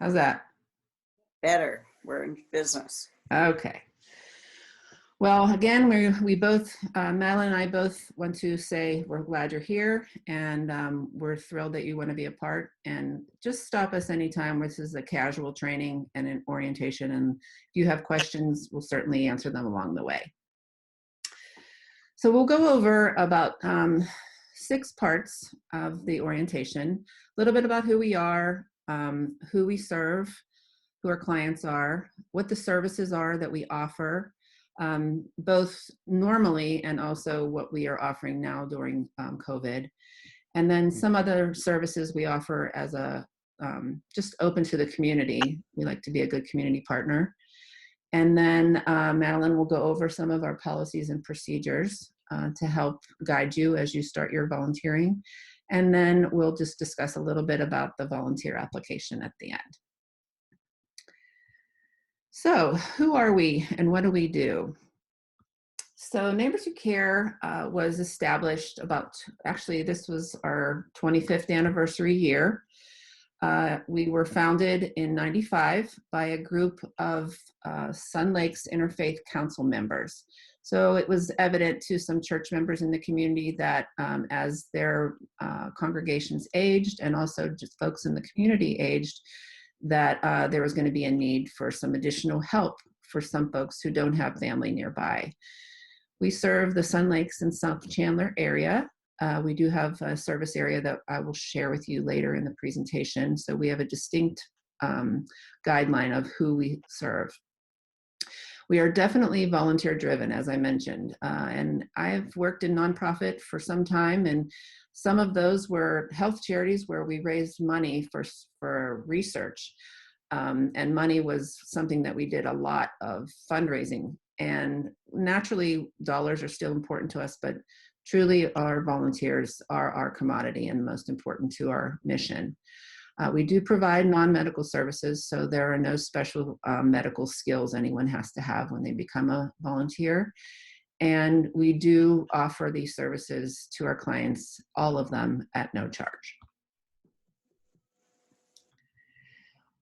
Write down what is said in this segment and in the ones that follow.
How's that? Better. We're in business. Okay. Well, again, we both, Madeline and I both want to say we're glad you're here, and we're thrilled that you want to be a part. And just stop us anytime. This is a casual training and an orientation, and if you have questions, we'll certainly answer them along the way. So we'll go over about 6 parts of the orientation, a little bit about who we are, who we serve, who our clients are, what the services are that we offer, both normally and also what we are offering now during COVID. And then some other services we offer as a just open to the community. We like to be a good community partner. And then Madeline will go over some of our policies and procedures to help guide you as you start your volunteering. And then we'll just discuss a little bit about the volunteer application at the end. So who are we and what do we do? So Neighbors Who Care was established actually this was our 25th anniversary year. We were founded in '95 by a group of Sun Lakes Interfaith Council members. So it was evident to some church members in the community that as their congregations aged and also just folks in the community aged, that there was going to be a need for some additional help for some folks who don't have family nearby. We serve the Sun Lakes and South Chandler area. We do have a service area that I will share with you later in the presentation. So we have a distinct guideline of who we serve. We are definitely volunteer driven, as I mentioned, and I've worked in nonprofit for some time, and some of those were health charities where we raised money for research, and money was something that we did a lot of fundraising. And naturally, dollars are still important to us, but truly our volunteers are our commodity and most important to our mission. We do provide non-medical services, so there are no special medical skills anyone has to have when they become a volunteer. And we do offer these services to our clients, all of them at no charge.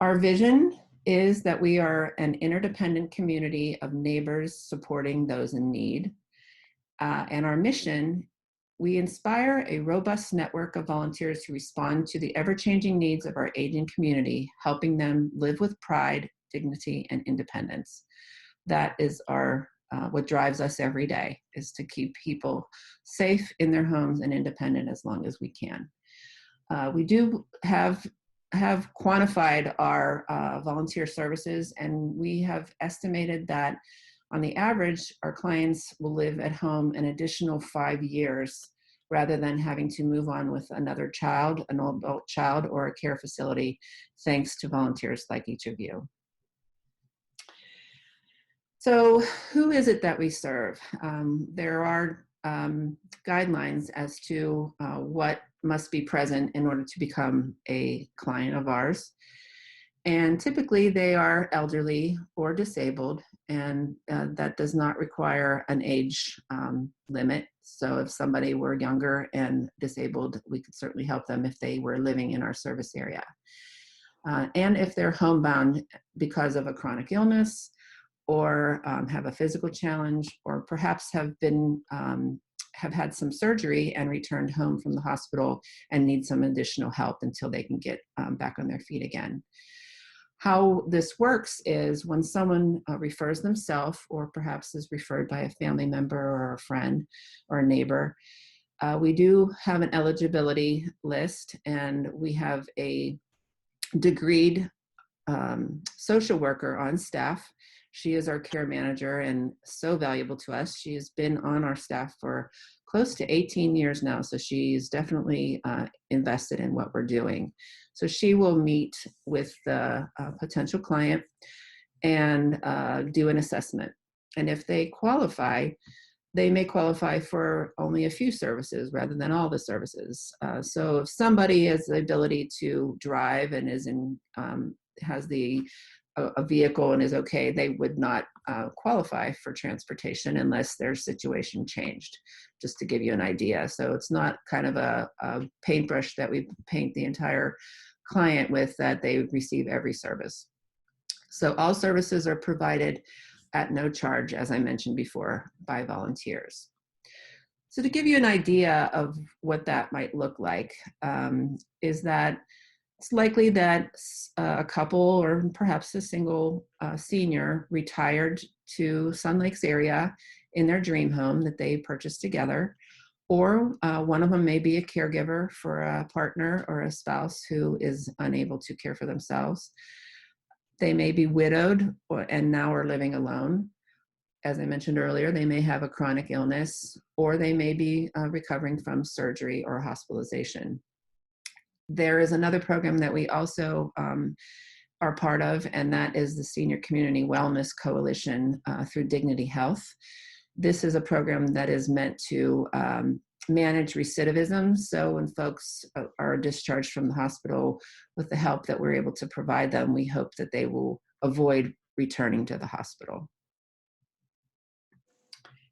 Our vision is that we are an interdependent community of neighbors supporting those in need. And our mission, we inspire a robust network of volunteers who respond to the ever-changing needs of our aging community, helping them live with pride, dignity, and independence. That is what drives us every day, is to keep people safe in their homes and independent as long as we can. We do have quantified our volunteer services, and we have estimated that on the average, our clients will live at home an additional 5 years rather than having to move on with another child, an adult child, or a care facility, thanks to volunteers like each of you. So who is it that we serve? There are guidelines as to what must be present in order to become a client of ours. And typically they are elderly or disabled, and that does not require an age limit. So if somebody were younger and disabled, we could certainly help them if they were living in our service area. And if they're homebound because of a chronic illness, or have a physical challenge, or perhaps have had some surgery and returned home from the hospital and need some additional help until they can get back on their feet again. How this works is when someone refers themselves, or perhaps is referred by a family member or a friend or a neighbor, we do have an eligibility list, and we have a degreed social worker on staff. She is our care manager and so valuable to us. She has been on our staff for close to 18 years now, so she's definitely invested in what we're doing. So she will meet with the potential client and do an assessment. And if they qualify, they may qualify for only a few services rather than all the services. So if somebody has the ability to drive and is has a vehicle and is okay, they would not qualify for transportation unless their situation changed, just to give you an idea. So it's not kind of a paintbrush that we paint the entire client with that they receive every service. So all services are provided at no charge, as I mentioned before, by volunteers. So to give you an idea of what that might look like, is that it's likely that a couple or perhaps a single senior retired to Sun Lakes area in their dream home that they purchased together, or one of them may be a caregiver for a partner or a spouse who is unable to care for themselves. They may be widowed and now are living alone. As I mentioned earlier, they may have a chronic illness, or they may be recovering from surgery or hospitalization. There is another program that we also are part of, and that is the Senior Community Wellness Coalition through Dignity Health. This is a program that is meant to manage recidivism. So when folks are discharged from the hospital, with the help that we're able to provide them, we hope that they will avoid returning to the hospital.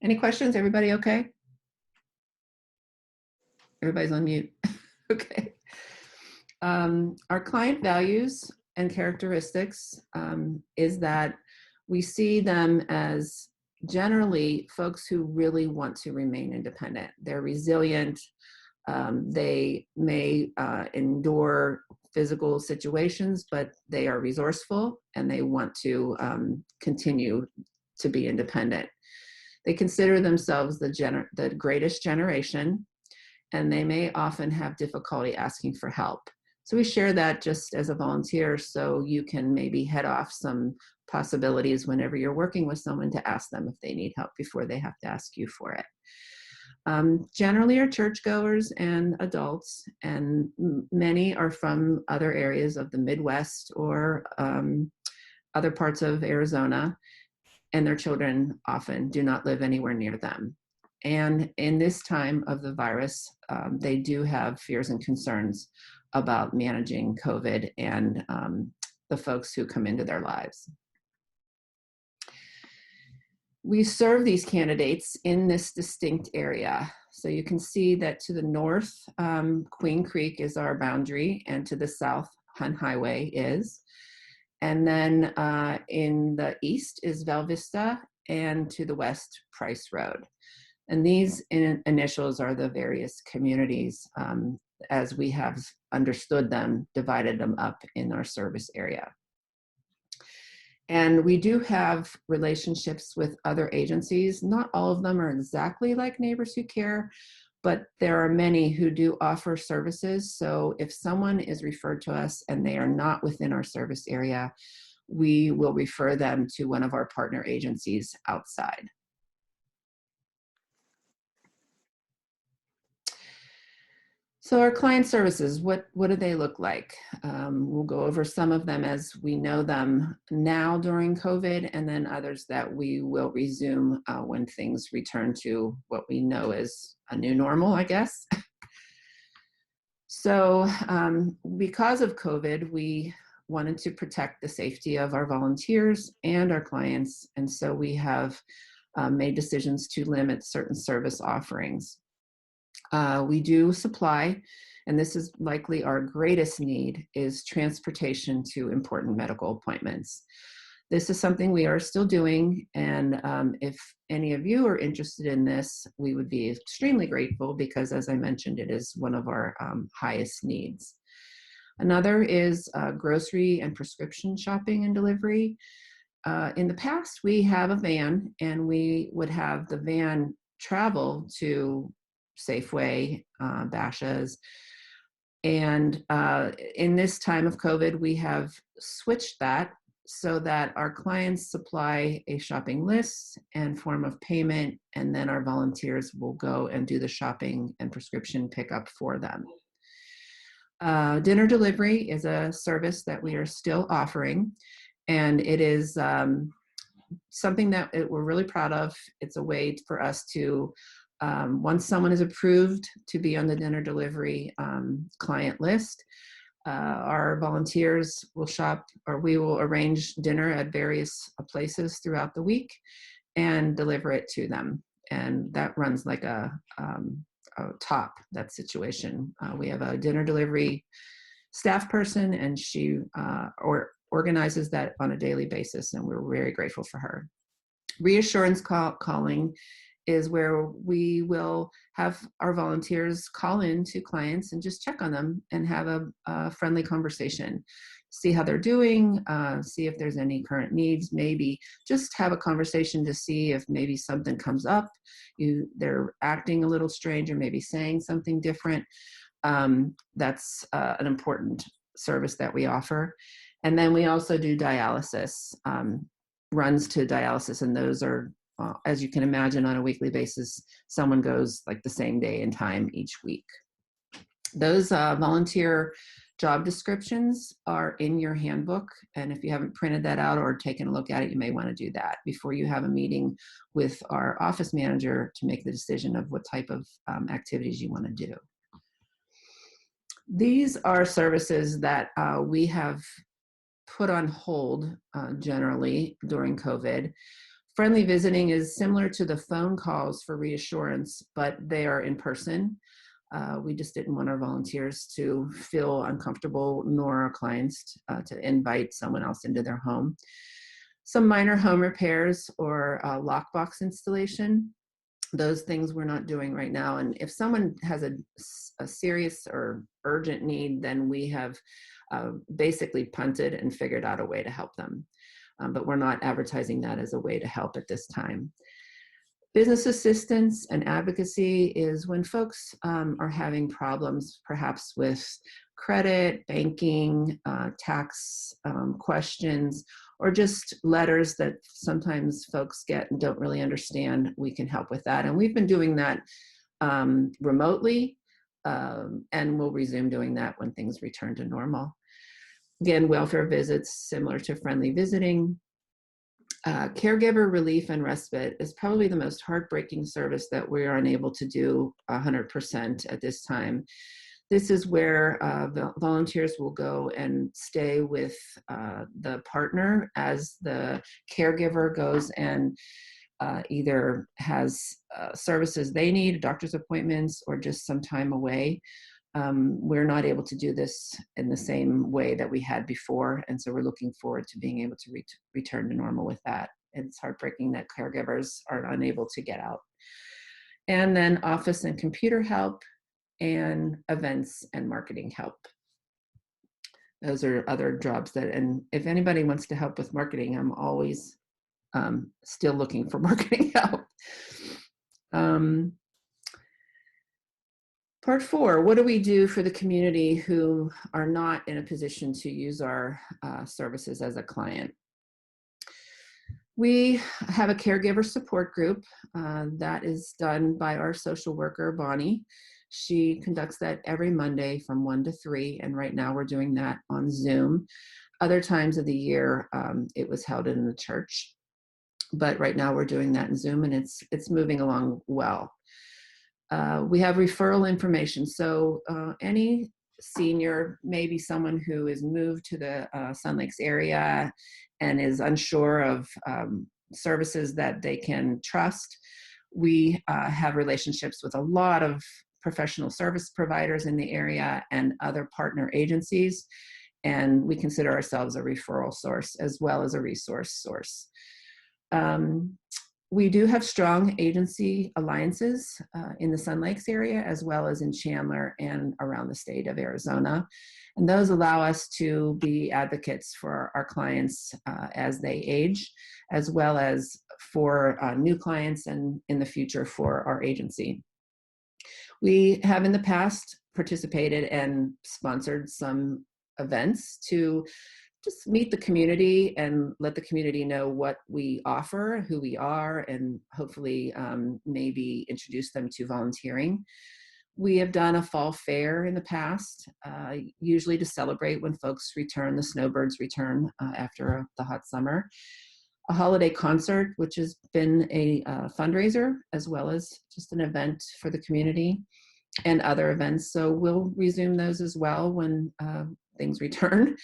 Any questions? Everybody okay? Everybody's on mute. Okay. Our client values and characteristics is that we see them as generally folks who really want to remain independent. They're resilient. They may endure physical situations, but they are resourceful and they want to continue to be independent. They consider themselves the greatest generation, and they may often have difficulty asking for help. So we share that just as a volunteer, so you can maybe head off some possibilities whenever you're working with someone to ask them if they need help before they have to ask you for it. Generally are churchgoers and adults, and many are from other areas of the Midwest or other parts of Arizona, and their children often do not live anywhere near them. And in this time of the virus, they do have fears and concerns about managing COVID and the folks who come into their lives. We serve these candidates in this distinct area. So you can see that to the north, Queen Creek is our boundary, and to the south, Hunt Highway is. And then in the east is Val Vista, and to the west, Price Road. And these initials are the various communities as we have understood them, divided them up in our service area. And we do have relationships with other agencies. Not all of them are exactly like Neighbors Who Care, but there are many who do offer services. So if someone is referred to us and they are not within our service area, we will refer them to one of our partner agencies outside. So our client services, what do they look like? We'll go over some of them as we know them now during COVID, and then others that we will resume when things return to what we know as a new normal, I guess. So because of COVID, we wanted to protect the safety of our volunteers and our clients, and so we have made decisions to limit certain service offerings. We do supply, and this is likely our greatest need, is transportation to important medical appointments. This is something we are still doing, and if any of you are interested in this, we would be extremely grateful because, as I mentioned, it is one of our highest needs. Another is grocery and prescription shopping and delivery. In the past, we have a van, and we would have the van travel to Safeway, Bashas'. And in this time of COVID, we have switched that so that our clients supply a shopping list and form of payment, and then our volunteers will go and do the shopping and prescription pickup for them. Dinner delivery is a service that we are still offering, and it is something that we're really proud of. It's a way for us to once someone is approved to be on the dinner delivery client list, our volunteers will shop, or we will arrange dinner at various places throughout the week and deliver it to them. And that runs like a top, that situation. We have a dinner delivery staff person, and she organizes that on a daily basis, and we're very grateful for her. Reassurance calling is where we will have our volunteers call in to clients and just check on them and have a friendly conversation. See how they're doing, see if there's any current needs, maybe just have a conversation to see if maybe something comes up, they're acting a little strange or maybe saying something different. That's an important service that we offer. And then we also do dialysis, runs to dialysis, and those are, as you can imagine, on a weekly basis, someone goes like the same day and time each week. Those volunteer job descriptions are in your handbook, and if you haven't printed that out or taken a look at it, you may want to do that before you have a meeting with our office manager to make the decision of what type of activities you want to do. These are services that we have put on hold generally during COVID. Friendly visiting is similar to the phone calls for reassurance, but they are in person. We just didn't want our volunteers to feel uncomfortable, nor our clients to invite someone else into their home. Some minor home repairs or lockbox installation, those things we're not doing right now. And if someone has a serious or urgent need, then we have basically punted and figured out a way to help them. But we're not advertising that as a way to help at this time. Business assistance and advocacy is when folks are having problems, perhaps with credit, banking, tax questions, or just letters that sometimes folks get and don't really understand. We can help with that. And we've been doing that remotely, and we'll resume doing that when things return to normal. Again, welfare visits, similar to friendly visiting. Caregiver relief and respite is probably the most heartbreaking service that we are unable to do 100% at this time. This is where volunteers will go and stay with the partner as the caregiver goes and either has services they need, doctor's appointments, or just some time away. We're not able to do this in the same way that we had before, and so we're looking forward to being able to return to normal with that. It's heartbreaking that caregivers are unable to get out. And then office and computer help, and events and marketing help. Those are other jobs that, and if anybody wants to help with marketing, I'm always still looking for marketing help. Part 4, what do we do for the community who are not in a position to use our services as a client? We have a caregiver support group that is done by our social worker, Bonnie. She conducts that every Monday from 1 to 3, and right now we're doing that on Zoom. Other times of the year, it was held in the church, but right now we're doing that in Zoom, and it's moving along well. We have referral information, so any senior, maybe someone who is moved to the Sun Lakes area and is unsure of services that they can trust, we have relationships with a lot of professional service providers in the area and other partner agencies, and we consider ourselves a referral source as well as a resource source. We do have strong agency alliances in the Sun Lakes area, as well as in Chandler and around the state of Arizona. And those allow us to be advocates for our clients as they age, as well as for new clients and in the future for our agency. We have in the past participated and sponsored some events to just meet the community and let the community know what we offer, who we are, and hopefully maybe introduce them to volunteering. We have done a fall fair in the past, usually to celebrate when folks return, the snowbirds return after the hot summer. A holiday concert, which has been a fundraiser, as well as just an event for the community, and other events. So we'll resume those as well when things return.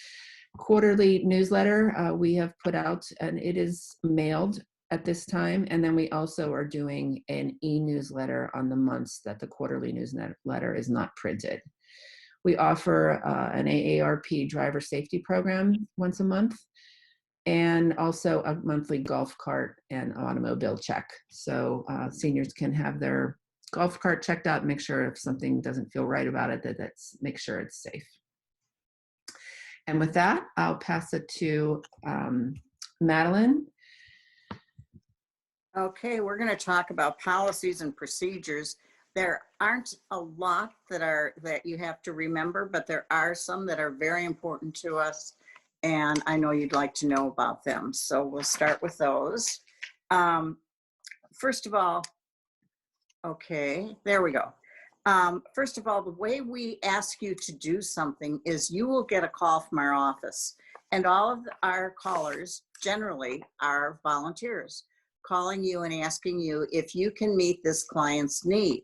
Quarterly newsletter we have put out, and it is mailed at this time. And then we also are doing an e-newsletter on the months that the quarterly newsletter is not printed. We offer an AARP driver safety program once a month, and also a monthly golf cart and automobile check. So seniors can have their golf cart checked out, make sure if something doesn't feel right about it, make sure it's safe. And with that, I'll pass it to Madeline. Okay, we're going to talk about policies and procedures. There aren't a lot that you have to remember, but there are some that are very important to us, and I know you'd like to know about them. So we'll start with those. First of all, okay, there we go. First of all, the way we ask you to do something is you will get a call from our office, and all of our callers generally are volunteers calling you and asking you if you can meet this client's need.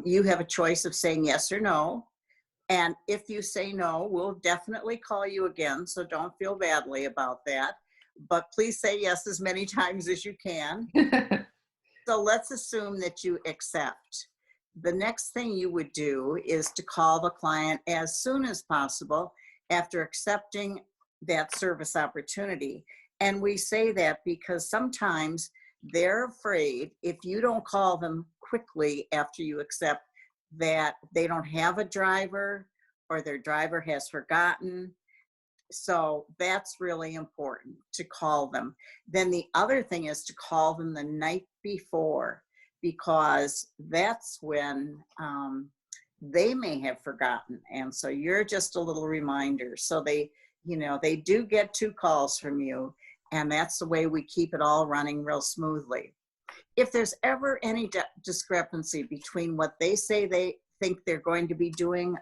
You have a choice of saying yes or no. And if you say no, we'll definitely call you again. So don't feel badly about that. But please say yes as many times as you can. So let's assume that you accept. The next thing you would do is to call the client as soon as possible after accepting that service opportunity. And we say that because sometimes they're afraid if you don't call them quickly after you accept that they don't have a driver or their driver has forgotten. So that's really important to call them. Then the other thing is to call them the night before, because that's when they may have forgotten. And so you're just a little reminder. So they do get 2 calls from you, and that's the way we keep it all running real smoothly. If there's ever any discrepancy between what they say they think they're going to be doing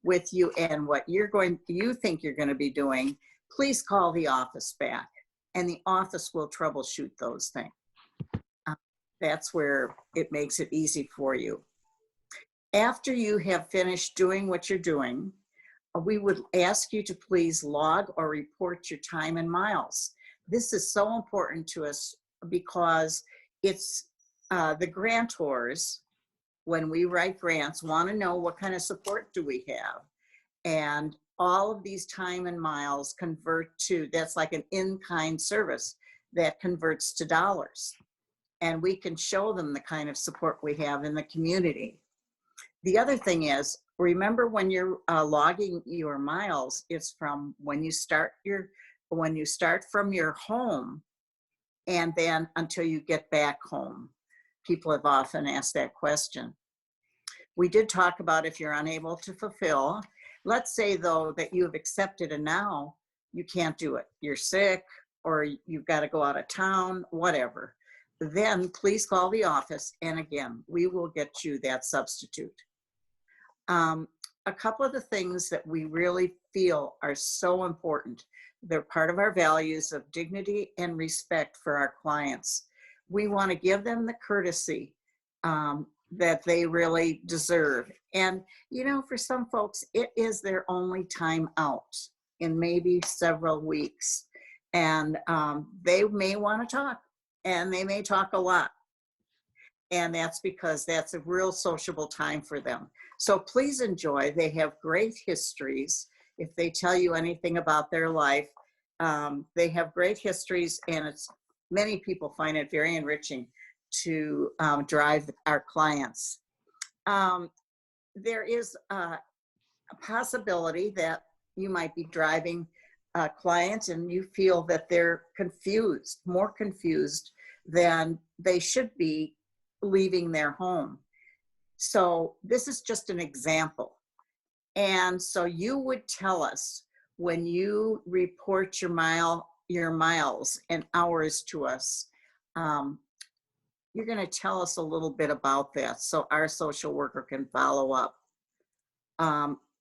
with you and what you think you're going to be doing, please call the office back, and the office will troubleshoot those things. That's where it makes it easy for you. After you have finished doing what you're doing, we would ask you to please log or report your time and miles. This is so important to us because it's the grantors, when we write grants, want to know what kind of support do we have. And all of these time and miles convert to, that's like an in-kind service that converts to dollars. And we can show them the kind of support we have in the community. The other thing is, remember when you're logging your miles, it's from when you start from your home and then until you get back home. People have often asked that question. We did talk about if you're unable to fulfill. Let's say though that you have accepted and now you can't do it. You're sick or you've got to go out of town, whatever. Then please call the office, and again, we will get you that substitute. A couple of the things that we really feel are so important, they're part of our values of dignity and respect for our clients. We want to give them the courtesy that they really deserve. And, for some folks, it is their only time out in maybe several weeks. And they may want to talk, and they may talk a lot. And that's because that's a real sociable time for them. So please enjoy. They have great histories. If they tell you anything about their life, they have great histories, and many people find it very enriching to drive our clients. There is a possibility that you might be driving a client and you feel that they're confused, more confused than they should be leaving their home. So this is just an example. And so you would tell us when you report your miles and hours to us, you're going to tell us a little bit about that so our social worker can follow up.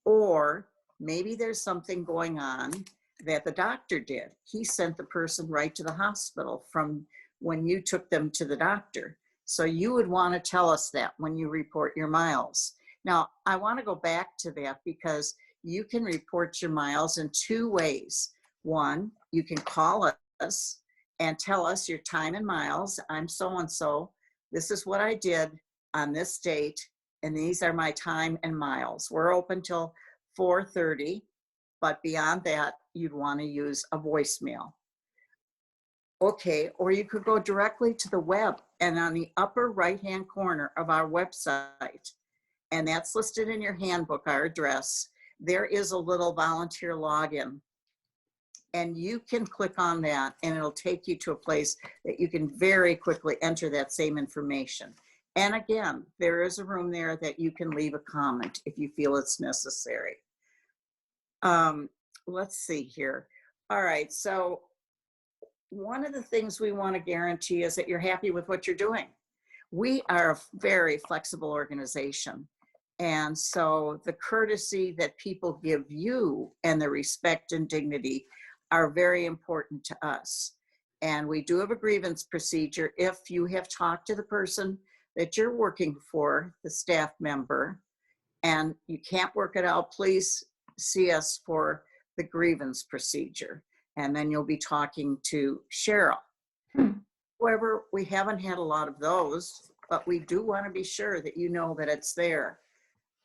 Or maybe there's something going on that the doctor did. He sent the person right to the hospital from when you took them to the doctor. So you would want to tell us that when you report your miles. Now, I want to go back to that because you can report your miles in 2 ways. One, you can call us and tell us your time and miles. I'm so-and-so. This is what I did on this date. and these are my time and miles. We're open till 4:30, but beyond that, you'd want to use a voicemail. Okay, or you could go directly to the web, and on the upper right-hand corner of our website, and that's listed in your handbook, our address, there is a little volunteer login. And you can click on that and it'll take you to a place that you can very quickly enter that same information. And again, there is a room there that you can leave a comment if you feel it's necessary. Let's see here. All right, so one of the things we want to guarantee is that you're happy with what you're doing. We are a very flexible organization. And so the courtesy that people give you and the respect and dignity are very important to us. And we do have a grievance procedure. If you have talked to the person that you're working for, the staff member, and you can't work it out, please see us for the grievance procedure. And then you'll be talking to Cheryl. However, we haven't had a lot of those, but we do want to be sure that you know that it's there.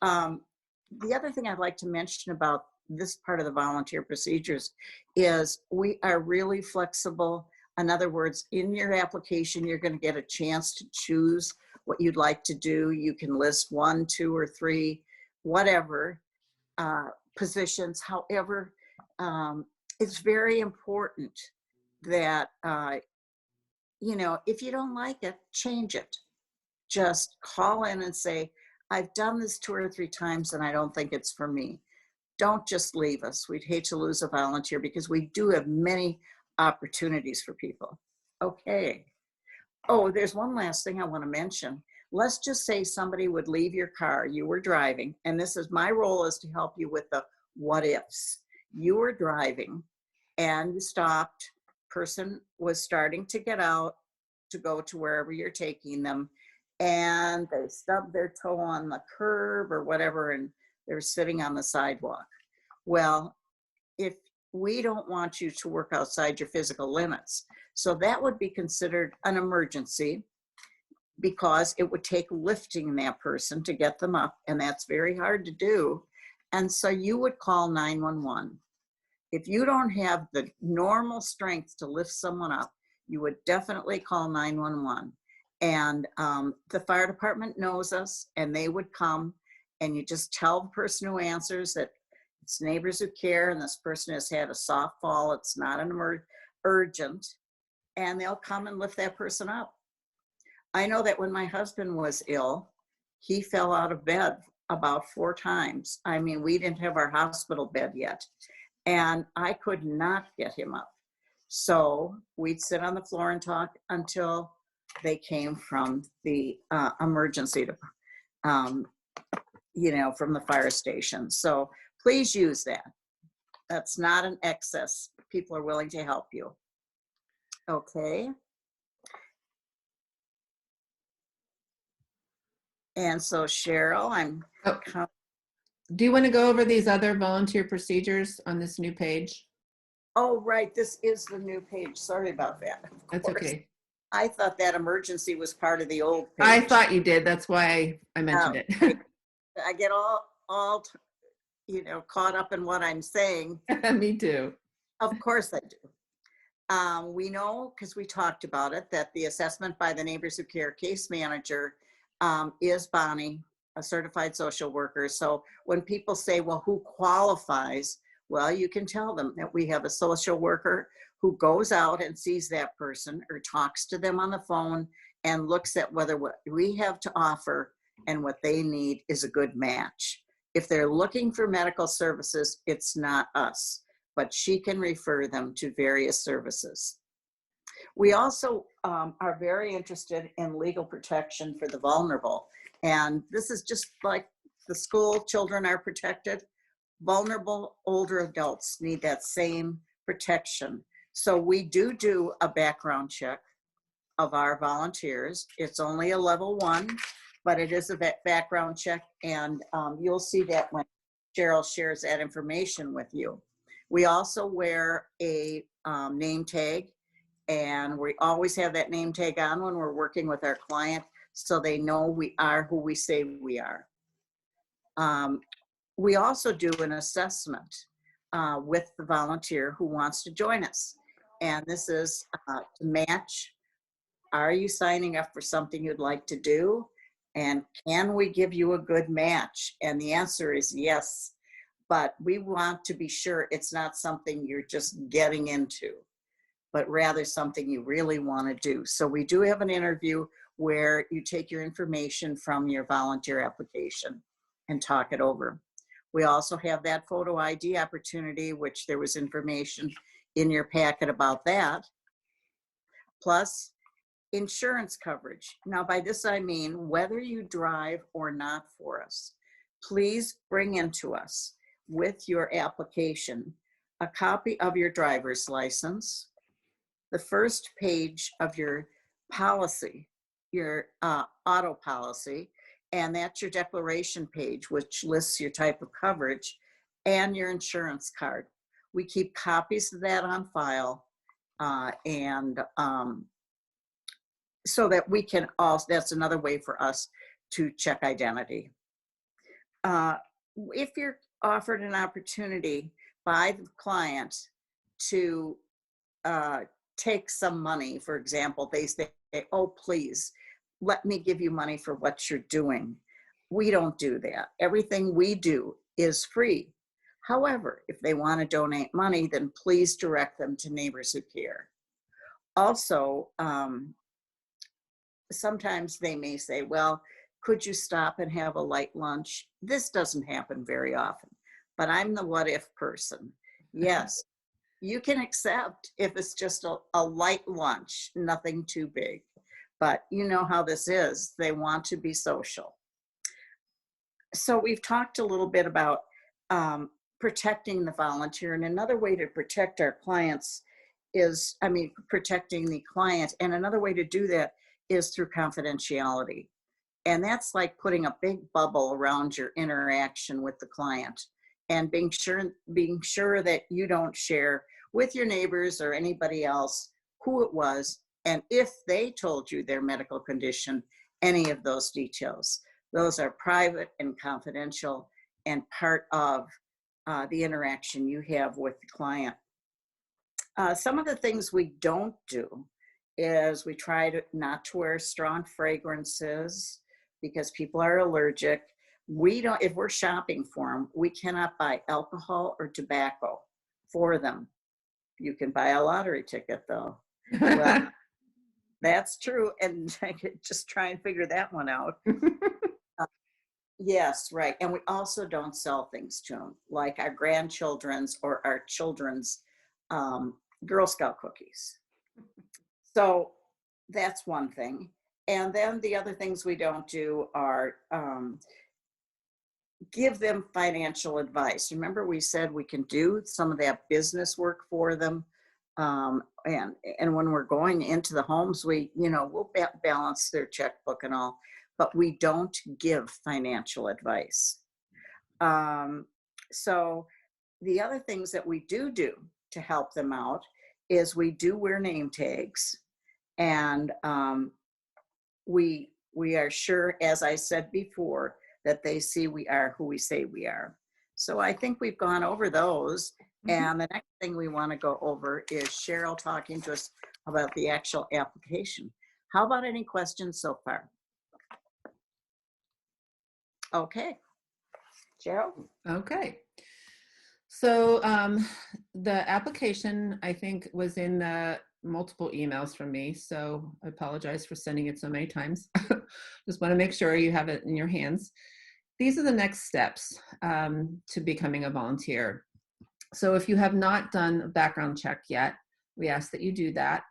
The other thing I'd like to mention about this part of the volunteer procedures is we are really flexible. In other words, in your application, you're going to get a chance to choose what you'd like to do. You can list 1, 2, or 3, whatever positions. However, it's very important that, you know, if you don't like it, change it. Just call in and say, I've done this 2 or 3 times and I don't think it's for me. Don't just leave us. We'd hate to lose a volunteer because we do have many opportunities for people. Okay. Oh, there's one last thing I want to mention. Let's just say somebody would leave your car, you were driving, and this is my role is to help you with the what ifs. You were driving and you stopped, person was starting to get out to go to wherever you're taking them, and they stubbed their toe on the curb or whatever, and they're sitting on the sidewalk. Well, if we don't want you to work outside your physical limits, so that would be considered an emergency because it would take lifting that person to get them up, and that's very hard to do. And so you would call 911. If you don't have the normal strength to lift someone up, you would definitely call 911. And the fire department knows us, and they would come, and you just tell the person who answers that it's Neighbors Who Care and this person has had a soft fall, it's not an urgent, and they'll come and lift that person up. I know that when my husband was ill, he fell out of bed about 4 times. I mean, we didn't have our hospital bed yet, and I could not get him up. So we'd sit on the floor and talk until they came from the emergency department, you know, from the fire station. So please use that. That's not an excess. People are willing to help you. Okay. And so Cheryl, Do you want to go over these other volunteer procedures on this new page? Oh, right. This is the new page. Sorry about that. That's okay. I thought that emergency was part of the old page. I thought you did. That's why I mentioned it. I get all, you know, caught up in what I'm saying. Me too. Of course I do. We know, because we talked about it, that the assessment by the Neighbors Who Care case manager is Bonnie, a certified social worker. So when people say, well, who qualifies? Well, you can tell them that we have a social worker who goes out and sees that person or talks to them on the phone and looks at whether what we have to offer and what they need is a good match. If they're looking for medical services, it's not us, but she can refer them to various services. We also are very interested in legal protection for the vulnerable. And this is just like the school children are protected. Vulnerable older adults need that same protection. So we do a background check of our volunteers. It's only a level 1, but it is a background check, and you'll see that when Cheryl shares that information with you. We also wear a name tag, and we always have that name tag on when we're working with our client so they know we are who we say we are. We also do an assessment with the volunteer who wants to join us. And this is to match, are you signing up for something you'd like to do? And can we give you a good match? And the answer is yes, but we want to be sure it's not something you're just getting into, but rather something you really want to do. So we do have an interview where you take your information from your volunteer application and talk it over. We also have that photo ID opportunity, which there was information in your packet about that, plus insurance coverage. Now, by this I mean whether you drive or not for us, please bring into us with your application a copy of your driver's license, the first page of your policy, your auto policy, and that's your declaration page, which lists your type of coverage, and your insurance card. We keep copies of that on file, and so that we can also, that's another way for us to check identity. If you're offered an opportunity by the client to take some money, for example, they say, oh, please, let me give you money for what you're doing. We don't do that. Everything we do is free. However, if they want to donate money, then please direct them to Neighbors Who Care. Also, sometimes they may say, well, could you stop and have a light lunch? This doesn't happen very often, but I'm the what if person. Yes, you can accept if it's just a light lunch, nothing too big. But you know how this is. They want to be social. So we've talked a little bit about protecting the volunteer. And another way to protect our clients is, protecting the client. And another way to do that is through confidentiality. And that's like putting a big bubble around your interaction with the client and being sure that you don't share with your neighbors or anybody else who it was, and if they told you their medical condition, any of those details. Those are private and confidential and part of the interaction you have with the client. Some of the things we don't do is we try not to wear strong fragrances because people are allergic. If we're shopping for them, we cannot buy alcohol or tobacco for them. You can buy a lottery ticket though. Well, that's true. And I could just try and figure that one out. Yes, right. And we also don't sell things to them, like our grandchildren's or our children's Girl Scout cookies. So that's one thing. And then the other things we don't do are give them financial advice. Remember, we said we can do some of that business work for them. And when we're going into the homes, we'll balance their checkbook and all, but we don't give financial advice. So the other things that we do to help them out is we do wear name tags, and we are sure, as I said before, that they see we are who we say we are. So I think we've gone over those. And the next thing we want to go over is Cheryl talking to us about the actual application. How about any questions so far? Okay, Cheryl? Okay. So the application, I think, was in the multiple emails from me. So I apologize for sending it so many times. Just want to make sure you have it in your hands. These are the next steps to becoming a volunteer. So if you have not done a background check yet, we ask that you do that.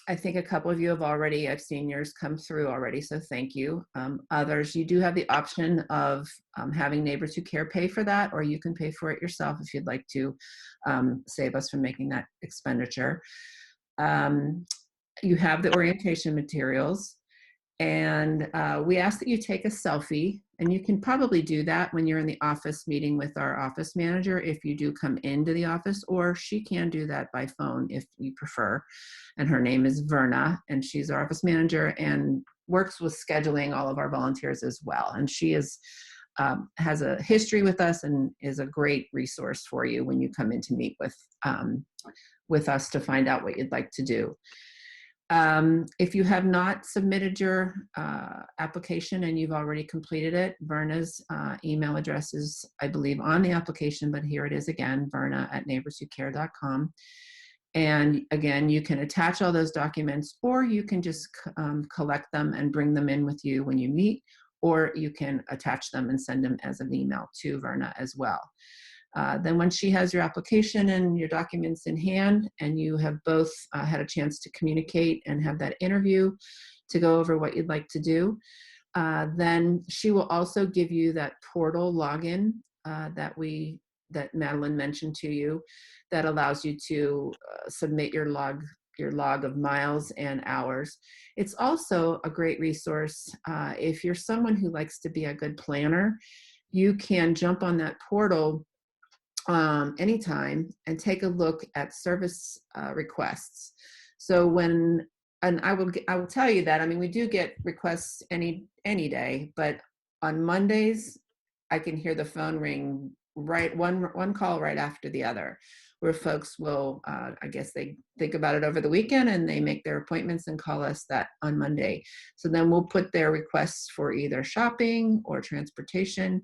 I think a couple of you have already, I've seen yours come through already, so thank you. Others, you do have the option of having Neighbors Who Care pay for that, or you can pay for it yourself if you'd like to save us from making that expenditure. You have the orientation materials, and we ask that you take a selfie, and you can probably do that when you're in the office meeting with our office manager if you do come into the office, or she can do that by phone if you prefer. And her name is Verna, and she's our office manager, and works with scheduling all of our volunteers as well. And she is has a history with us and is a great resource for you when you come in to meet with us to find out what you'd like to do. If you have not submitted your application and you've already completed it, Verna's email address is, I believe, on the application, but here it is again, verna@neighborswhocare.com. And again, you can attach all those documents, or you can just collect them and bring them in with you when you meet, or you can attach them and send them as an email to Verna as well. Then when she has your application and your documents in hand, and you have both had a chance to communicate and have that interview to go over what you'd like to do, then she will also give you that portal login that Madeline mentioned to you, that allows you to submit your log of miles and hours. It's also a great resource if you're someone who likes to be a good planner. You can jump on that portal anytime and take a look at service requests. So I will tell you that, I mean, we do get requests any day, but on Mondays, I can hear the phone ring right, one call right after the other, where folks will, I guess they think about it over the weekend and they make their appointments and call us that on Monday. So then we'll put their requests for either shopping or transportation,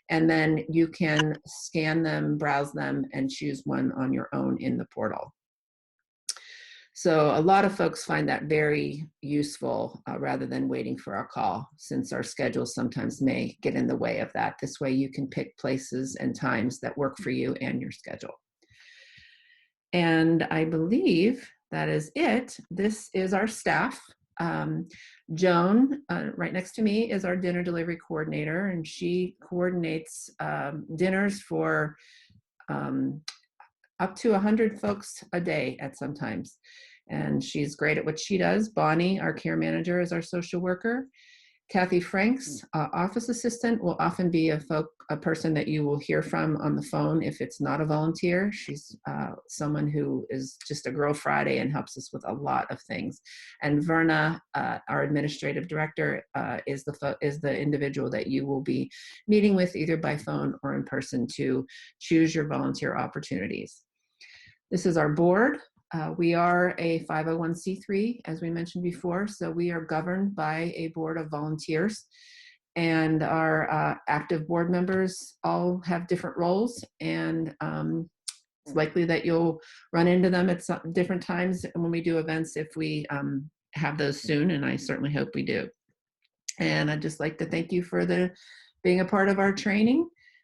and then you can scan them, browse them, and choose one on your own in the portal. So a lot of folks find that very useful rather than waiting for our call, since our schedules sometimes may get in the way of that. This way you can pick places and times that work for you and your schedule. And I believe that is it. This is our staff. Joan, right next to me, is our dinner delivery coordinator, and she coordinates dinners for up to 100 folks a day at sometimes. And she's great at what she does. Bonnie, our care manager, is our social worker. Kathy Franks, office assistant, will often be a person that you will hear from on the phone if it's not a volunteer. She's someone who is just a Girl Friday and helps us with a lot of things. And Verna, our administrative director, is the individual that you will be meeting with either by phone or in person to choose your volunteer opportunities. This is our board. We are a 501c3, as we mentioned before, so we are governed by a board of volunteers, and our active board members all have different roles, and it's likely that you'll run into them at some different times when we do events, if we have those soon, and I certainly hope we do. And I'd just like to thank you for being a part of our training.